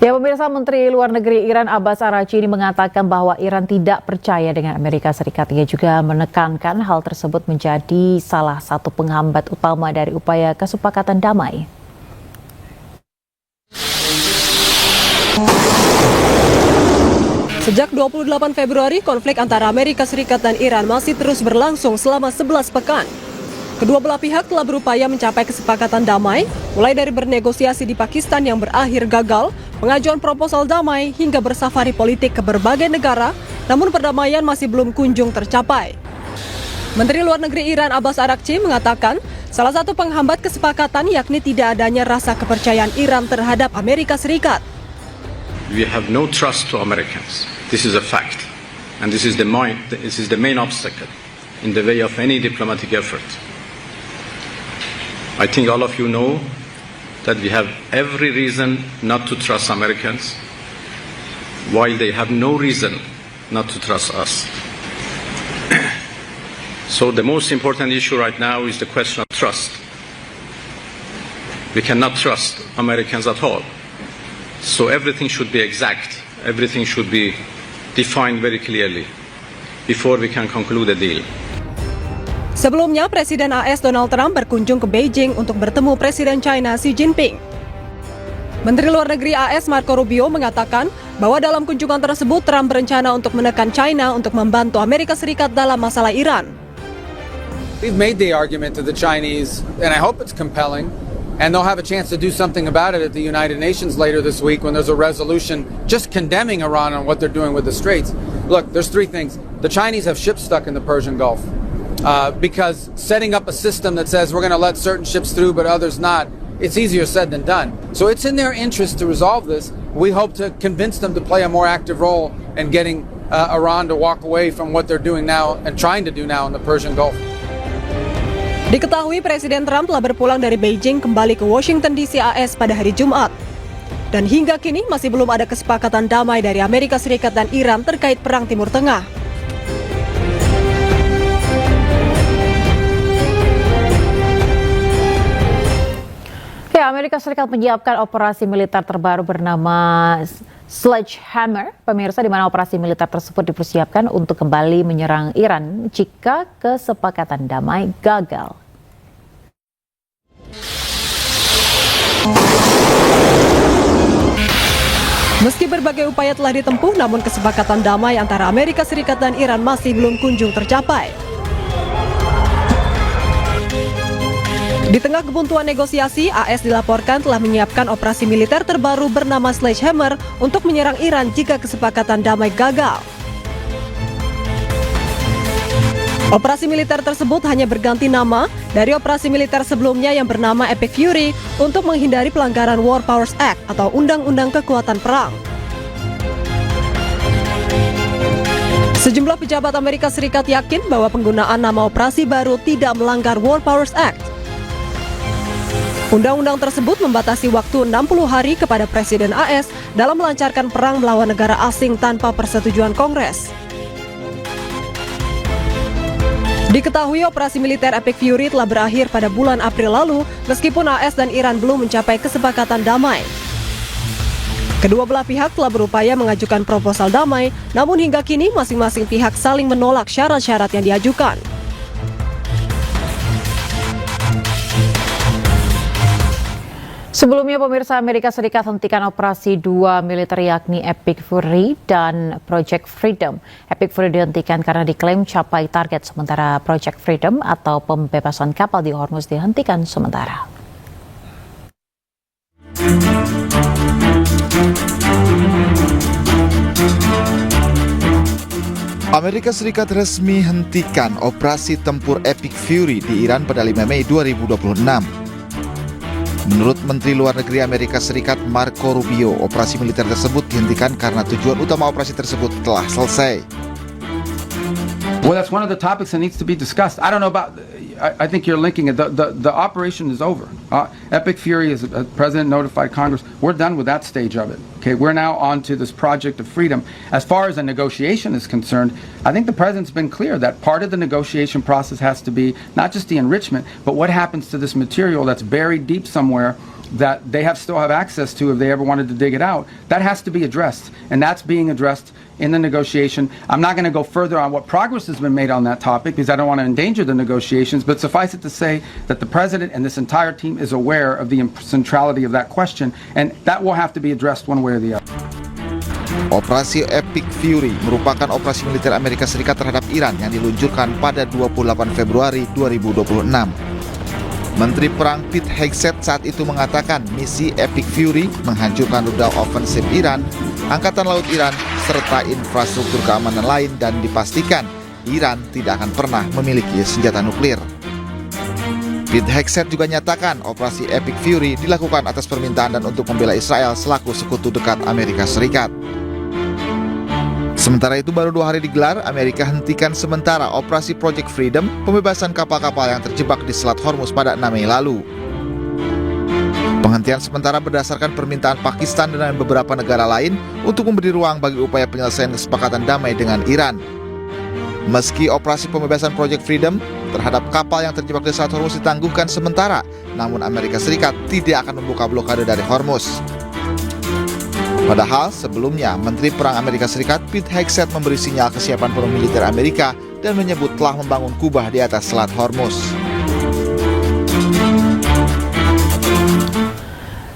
Ya, pemirsa, Menteri Luar Negeri Iran Abbas Araghchi ini mengatakan bahwa Iran tidak percaya dengan Amerika Serikat. Ia juga menekankan hal tersebut menjadi salah satu penghambat utama dari upaya kesepakatan damai. Sejak 28 Februari, konflik antara Amerika Serikat dan Iran masih terus berlangsung selama 11 pekan. Kedua belah pihak telah berupaya mencapai kesepakatan damai, mulai dari bernegosiasi di Pakistan yang berakhir gagal, pengajuan proposal damai, hingga bersafari politik ke berbagai negara, namun perdamaian masih belum kunjung tercapai. Menteri Luar Negeri Iran Abbas Araghchi mengatakan, salah satu penghambat kesepakatan yakni tidak adanya rasa kepercayaan Iran terhadap Amerika Serikat. We have no trust to Americans. This is a fact. And this is the main obstacle in the way of any diplomatic effort. I think all of you know that we have every reason not to trust Americans, while they have no reason not to trust us. So the most important issue right now is the question of trust. We cannot trust Americans at all. So everything should be exact. Everything should be defined very clearly before we can conclude a deal. Sebelumnya, Presiden AS Donald Trump berkunjung ke Beijing untuk bertemu Presiden China Xi Jinping. Menteri Luar Negeri AS Marco Rubio mengatakan bahwa dalam kunjungan tersebut Trump berencana untuk menekan China untuk membantu Amerika Serikat dalam masalah Iran. We've made the argument to the Chinese, and I hope it's compelling, and they'll have a chance to do something about it at the United Nations later this week when there's a resolution just condemning Iran on what they're doing with the Straits. Look, there's three things. The Chinese have ships stuck in the Persian Gulf. Because setting up a system that says we're going to let certain ships through but others not, it's easier said than done. So it's in their interest to resolve this. We hope to convince them to play a more active role in getting Iran to walk away from what they're doing now and trying to do now in the Persian Gulf. Diketahui Presiden Trump telah berpulang dari Beijing kembali ke Washington DC AS pada hari Jumat. Dan hingga kini masih belum ada kesepakatan damai dari Amerika Serikat dan Iran terkait Perang Timur Tengah. Ya, Amerika Serikat menyiapkan operasi militer terbaru bernama Sledgehammer, pemirsa, di mana operasi militer tersebut dipersiapkan untuk kembali menyerang Iran jika kesepakatan damai gagal. Meski berbagai upaya telah ditempuh, namun kesepakatan damai antara Amerika Serikat dan Iran masih belum kunjung tercapai. Di tengah kebuntuan negosiasi, AS dilaporkan telah menyiapkan operasi militer terbaru bernama Sledgehammer untuk menyerang Iran jika kesepakatan damai gagal. Operasi militer tersebut hanya berganti nama dari operasi militer sebelumnya yang bernama Epic Fury untuk menghindari pelanggaran War Powers Act atau Undang-Undang Kekuatan Perang. Sejumlah pejabat Amerika Serikat yakin bahwa penggunaan nama operasi baru tidak melanggar War Powers Act. Undang-undang tersebut membatasi waktu 60 hari kepada Presiden AS dalam melancarkan perang melawan negara asing tanpa persetujuan Kongres. Diketahui operasi militer Epic Fury telah berakhir pada bulan April lalu, meskipun AS dan Iran belum mencapai kesepakatan damai. Kedua belah pihak telah berupaya mengajukan proposal damai, namun hingga kini masing-masing pihak saling menolak syarat-syarat yang diajukan. Sebelumnya, pemirsa, Amerika Serikat hentikan operasi dua militer yakni Epic Fury dan Project Freedom. Epic Fury dihentikan karena diklaim capai target, sementara Project Freedom atau pembebasan kapal di Hormuz dihentikan sementara. Amerika Serikat resmi hentikan operasi tempur Epic Fury di Iran pada 5 Mei 2026. Menurut Menteri Luar Negeri Amerika Serikat Marco Rubio, operasi militer tersebut dihentikan karena tujuan utama operasi tersebut telah selesai. Well, that's one of the topics that needs to be discussed. I don't know about. I think you're linking it. The operation is over. Epic Fury, as the president notified Congress, we're done with that stage of it. Okay, we're now on to this project of freedom. As far as a negotiation is concerned, I think the president's been clear that part of the negotiation process has to be not just the enrichment, but what happens to this material that's buried deep somewhere that they still have access to if they ever wanted to dig it out, that has to be addressed. And that's being addressed in the negotiation. I'm not going to go further on what progress has been made on that topic because I don't want to endanger the negotiations, but suffice it to say that the President and this entire team is aware of the centrality of that question, and that will have to be addressed one way or the other. Operasi Epic Fury merupakan operasi militer Amerika Serikat terhadap Iran yang diluncurkan pada 28 Februari 2026. Menteri Perang Pete Hegseth saat itu mengatakan misi Epic Fury menghancurkan rudal ofensif Iran, Angkatan Laut Iran, serta infrastruktur keamanan lain dan dipastikan Iran tidak akan pernah memiliki senjata nuklir. Pete Hegseth juga nyatakan operasi Epic Fury dilakukan atas permintaan dan untuk membela Israel selaku sekutu dekat Amerika Serikat. Sementara itu baru 2 hari digelar, Amerika hentikan sementara operasi Project Freedom, pembebasan kapal-kapal yang terjebak di Selat Hormuz pada 6 Mei lalu. Penghentian sementara berdasarkan permintaan Pakistan dan beberapa negara lain untuk memberi ruang bagi upaya penyelesaian kesepakatan damai dengan Iran. Meski operasi pembebasan Project Freedom terhadap kapal yang terjebak di Selat Hormuz ditangguhkan sementara, namun Amerika Serikat tidak akan membuka blokade dari Hormuz. Padahal sebelumnya Menteri Perang Amerika Serikat Pete Hegseth memberi sinyal kesiapan penuh militer Amerika dan menyebut telah membangun kubah di atas Selat Hormuz.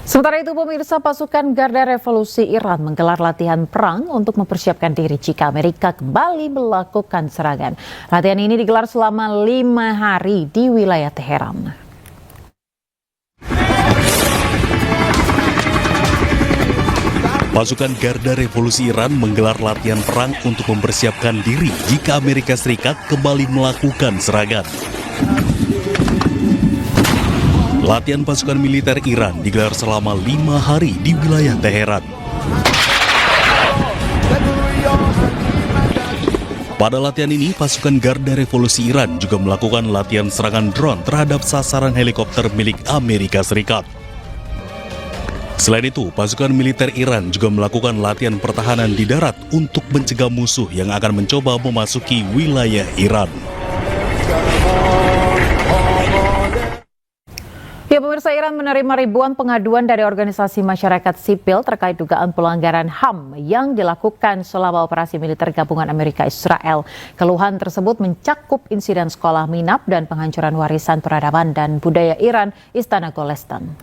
Sementara itu, pemirsa, pasukan Garda Revolusi Iran menggelar latihan perang untuk mempersiapkan diri jika Amerika kembali melakukan serangan. Latihan ini digelar selama 5 hari di wilayah Teheran. Pasukan Garda Revolusi Iran menggelar latihan perang untuk mempersiapkan diri jika Amerika Serikat kembali melakukan serangan. Latihan pasukan militer Iran digelar selama 5 hari di wilayah Teheran. Pada latihan ini, pasukan Garda Revolusi Iran juga melakukan latihan serangan drone terhadap sasaran helikopter milik Amerika Serikat. Selain itu, pasukan militer Iran juga melakukan latihan pertahanan di darat untuk mencegah musuh yang akan mencoba memasuki wilayah Iran. Ya, pemirsa, Iran menerima ribuan pengaduan dari organisasi masyarakat sipil terkait dugaan pelanggaran HAM yang dilakukan selama operasi militer gabungan Amerika Israel. Keluhan tersebut mencakup insiden sekolah minab dan penghancuran warisan peradaban dan budaya Iran, Istana Golestan.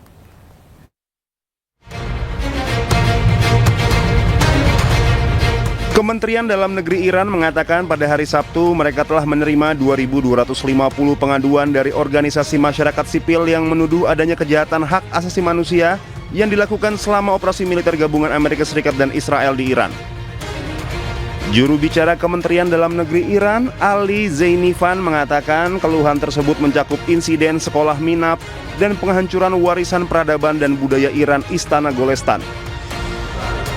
Kementerian Dalam Negeri Iran mengatakan pada hari Sabtu mereka telah menerima 2.250 pengaduan dari organisasi masyarakat sipil yang menuduh adanya kejahatan hak asasi manusia yang dilakukan selama operasi militer gabungan Amerika Serikat dan Israel di Iran. Juru bicara Kementerian Dalam Negeri Iran, Ali Zainifan, mengatakan keluhan tersebut mencakup insiden sekolah minab dan penghancuran warisan peradaban dan budaya Iran, Istana Golestan.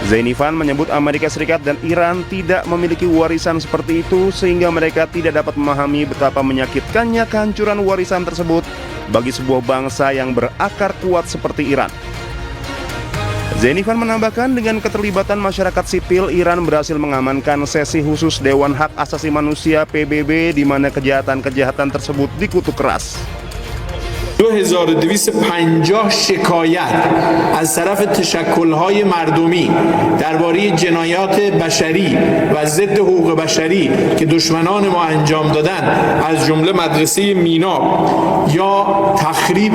Zainifan menyebut Amerika Serikat dan Iran tidak memiliki warisan seperti itu sehingga mereka tidak dapat memahami betapa menyakitkannya kehancuran warisan tersebut bagi sebuah bangsa yang berakar kuat seperti Iran. Zainifan menambahkan dengan keterlibatan masyarakat sipil, Iran berhasil mengamankan sesi khusus Dewan Hak Asasi Manusia PBB di mana kejahatan-kejahatan tersebut dikutuk keras. 2250 شکایت از طرف تشکل‌های مردمی درباره جنایات بشری و ضد حقوق بشری که دشمنان ما انجام دادند از جمله مدرسه میناب یا تخریب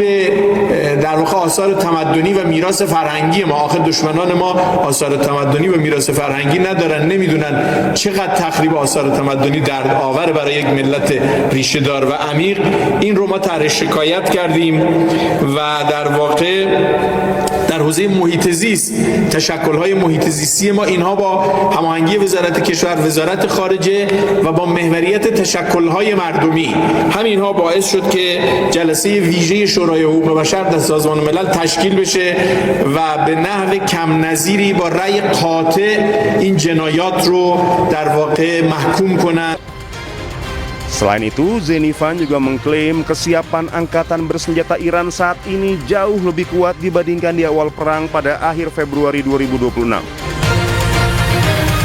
در واقع آثار تمدنی و میراث فرهنگی ما. آخر دشمنان ما آثار تمدنی و میراث فرهنگی ندارن، نمیدونن چقدر تخریب آثار تمدنی دردآور برای یک ملت ریشه دار و عمیق. این رو ما طرح شکایت کردیم و در واقع در حوزه محیط زیست تشکل‌های محیط زیستی ما اینها با هماهنگی وزارت کشور، وزارت خارجه و با محوریت تشکل‌های مردمی همینها باعث شد که جلسه ویژه شورای حقوق بشر در سازمان ملل تشکیل بشه و به نحو کم نظیری با رأی قاطع این جنایات رو در واقع محکوم کنند. Selain itu, Zainifan juga mengklaim kesiapan angkatan bersenjata Iran saat ini jauh lebih kuat dibandingkan di awal perang pada akhir Februari 2026.